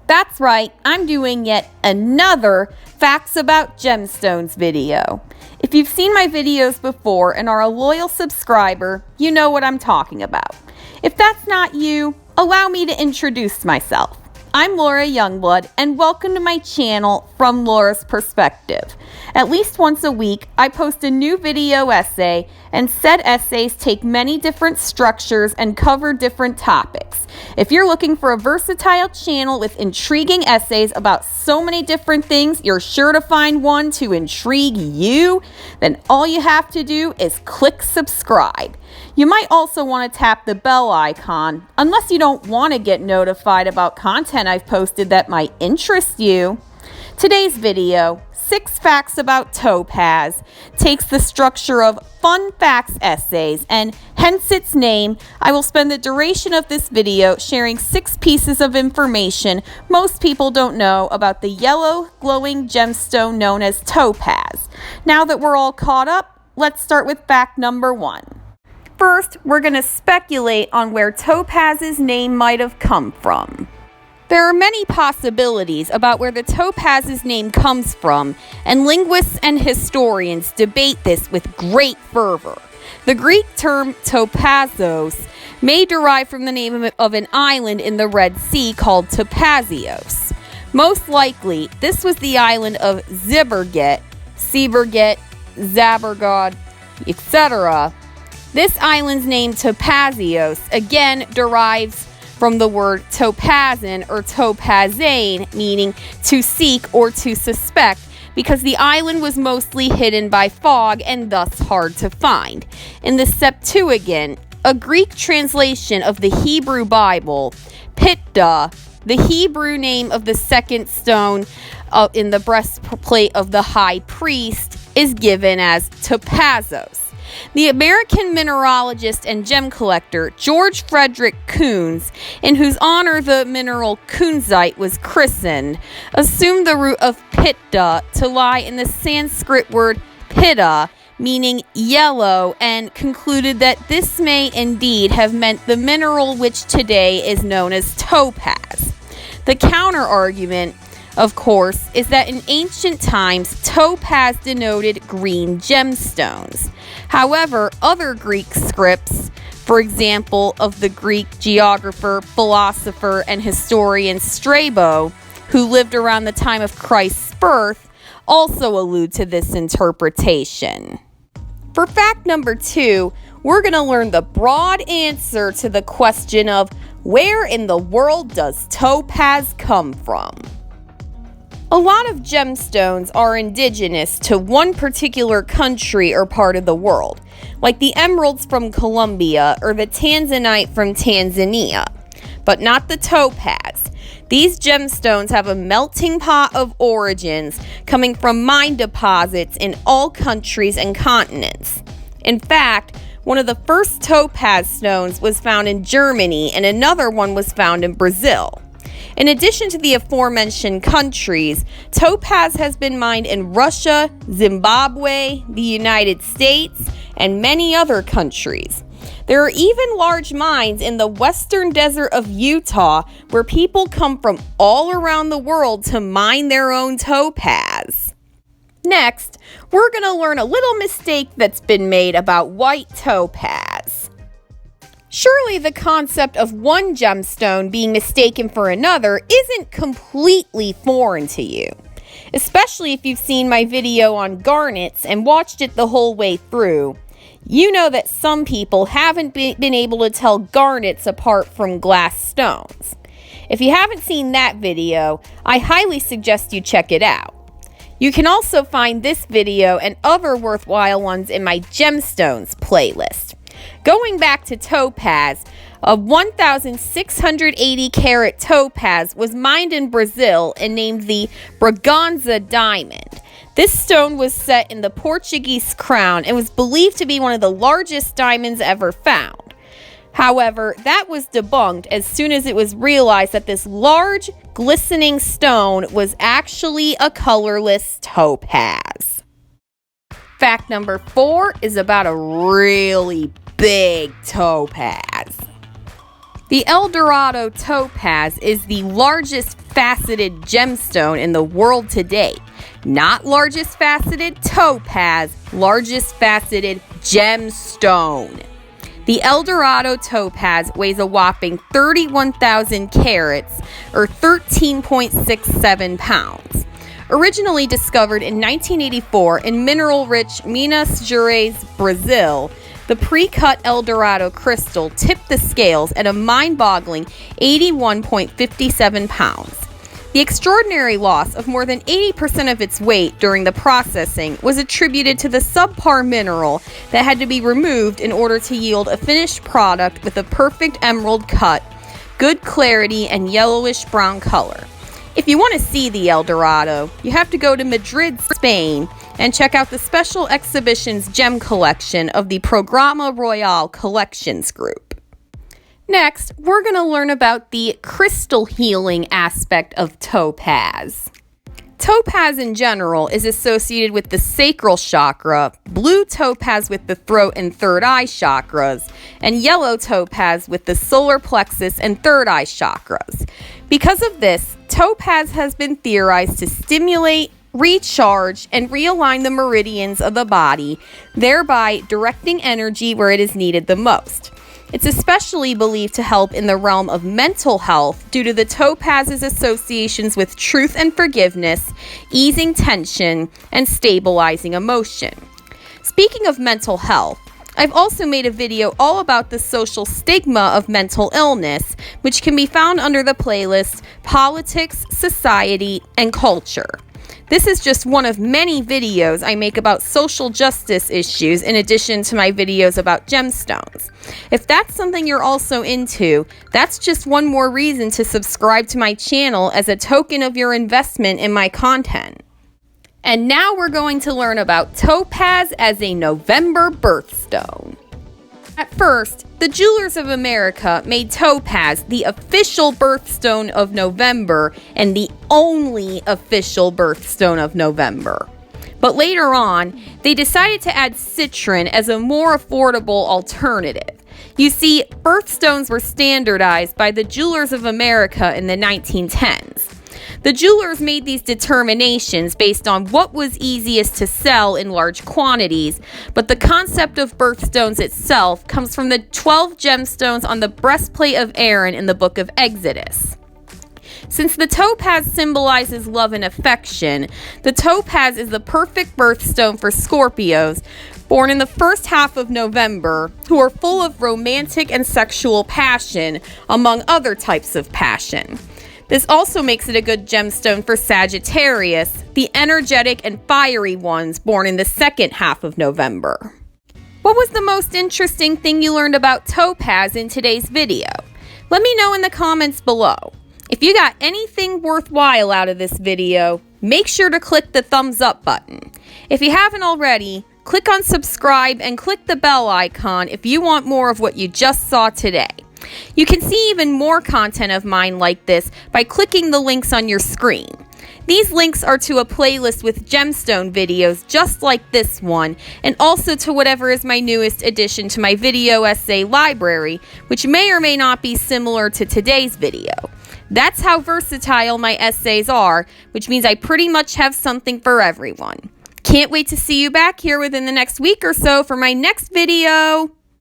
That's right, I'm doing yet another Facts About Gemstones video. If you've seen my videos before and are a loyal subscriber, you know what I'm talking about. If that's not you, allow me to introduce myself. I'm Laura Youngblood, and welcome to my channel From Laura's Perspective. At least once a week, I post a new video essay, and said essays take many different structures and cover different topics. If you're looking for a versatile channel with intriguing essays about so many different things, you're sure to find one to intrigue you. Then all you have to do is click subscribe. You might also want to tap the bell icon, unless you don't want to get notified about content I've posted that might interest you. Today's video, 6 Facts About Topaz, takes the structure of fun facts essays, and hence its name. I will spend the duration of this video sharing 6 pieces of information most people don't know about the yellow glowing gemstone known as topaz. Now that we're all caught up, let's start with fact number 1. First, we're going to speculate on where topaz's name might have come from. There are many possibilities about where the topaz's name comes from, and linguists and historians debate this with great fervor. The Greek term topazos may derive from the name of an island in the Red Sea called Topazios. Most likely, this was the island of Ziberget, Zabergod, etc. This island's name Topazios again derives from the word topazin or topazane, meaning to seek or to suspect, because the island was mostly hidden by fog and thus hard to find. In the Septuagint, a Greek translation of the Hebrew Bible, Pitta, the Hebrew name of the second stone in the breastplate of the high priest, is given as topazos. The American mineralogist and gem collector George Frederick Coons, in whose honor the mineral kunzite was christened, assumed the root of pitta to lie in the Sanskrit word pitta, meaning yellow, and concluded that this may indeed have meant the mineral which today is known as topaz. The counter-argument, of course, is that in ancient times, topaz denoted green gemstones. However, other Greek scripts, for example, of the Greek geographer, philosopher, and historian Strabo, who lived around the time of Christ's birth, also allude to this interpretation. For fact number 2, we're going to learn the broad answer to the question of where in the world does topaz come from? A lot of gemstones are indigenous to one particular country or part of the world, like the emeralds from Colombia or the tanzanite from Tanzania, but not the topaz. These gemstones have a melting pot of origins coming from mine deposits in all countries and continents. In fact, one of the first topaz stones was found in Germany and another one was found in Brazil. In addition to the aforementioned countries, topaz has been mined in Russia, Zimbabwe, the United States, and many other countries. There are even large mines in the western desert of Utah where people come from all around the world to mine their own topaz. Next, we're going to learn a little mistake that's been made about white topaz. Surely the concept of one gemstone being mistaken for another isn't completely foreign to you, especially if you've seen my video on garnets and watched it the whole way through. You know that some people haven't been able to tell garnets apart from glass stones. If you haven't seen that video, I highly suggest you check it out. You can also find this video and other worthwhile ones in my gemstones playlist. Going back to topaz, a 1,680 carat topaz was mined in Brazil and named the Braganza diamond. This stone was set in the Portuguese crown and was believed to be one of the largest diamonds ever found. However, that was debunked as soon as it was realized that this large, glistening stone was actually a colorless topaz. Fact number 4 is about a really big topaz. The El Dorado topaz is the largest faceted gemstone in the world today. Not largest faceted topaz, largest faceted gemstone. The El Dorado topaz weighs a whopping 31,000 carats, or 13.67 pounds. Originally discovered in 1984 in mineral-rich Minas Gerais, Brazil, the pre-cut El Dorado crystal tipped the scales at a mind-boggling 81.57 pounds. The extraordinary loss of more than 80% of its weight during the processing was attributed to the subpar mineral that had to be removed in order to yield a finished product with a perfect emerald cut, good clarity, and yellowish brown color. If you want to see the El Dorado, you have to go to Madrid, Spain, and check out the special exhibition's gem collection of the Programa Royal Collections Group. Next, we're going to learn about the crystal healing aspect of topaz. Topaz in general is associated with the sacral chakra, blue topaz with the throat and third eye chakras, and yellow topaz with the solar plexus and third eye chakras. Because of this, topaz has been theorized to stimulate, recharge, and realign the meridians of the body, thereby directing energy where it is needed the most. It's especially believed to help in the realm of mental health due to the topaz's associations with truth and forgiveness, easing tension, and stabilizing emotion. Speaking of mental health, I've also made a video all about the social stigma of mental illness, which can be found under the playlist Politics, Society, and Culture. This is just one of many videos I make about social justice issues in addition to my videos about gemstones. If that's something you're also into, that's just one more reason to subscribe to my channel as a token of your investment in my content. And now we're going to learn about topaz as a November birthstone. At first, the Jewelers of America made topaz the official birthstone of November and the only official birthstone of November. But later on, they decided to add citron as a more affordable alternative. You see, birthstones were standardized by the Jewelers of America in the 1910s. The jewelers made these determinations based on what was easiest to sell in large quantities, but the concept of birthstones itself comes from the 12 gemstones on the breastplate of Aaron in the book of Exodus. Since the topaz symbolizes love and affection, the topaz is the perfect birthstone for Scorpios born in the first half of November who are full of romantic and sexual passion, among other types of passion. This also makes it a good gemstone for Sagittarius, the energetic and fiery ones born in the second half of November. What was the most interesting thing you learned about topaz in today's video? Let me know in the comments below. If you got anything worthwhile out of this video, make sure to click the thumbs up button. If you haven't already, click on subscribe and click the bell icon if you want more of what you just saw today. You can see even more content of mine like this by clicking the links on your screen. These links are to a playlist with gemstone videos just like this one, and also to whatever is my newest addition to my video essay library, which may or may not be similar to today's video. That's how versatile my essays are, which means I pretty much have something for everyone. Can't wait to see you back here within the next week or so for my next video.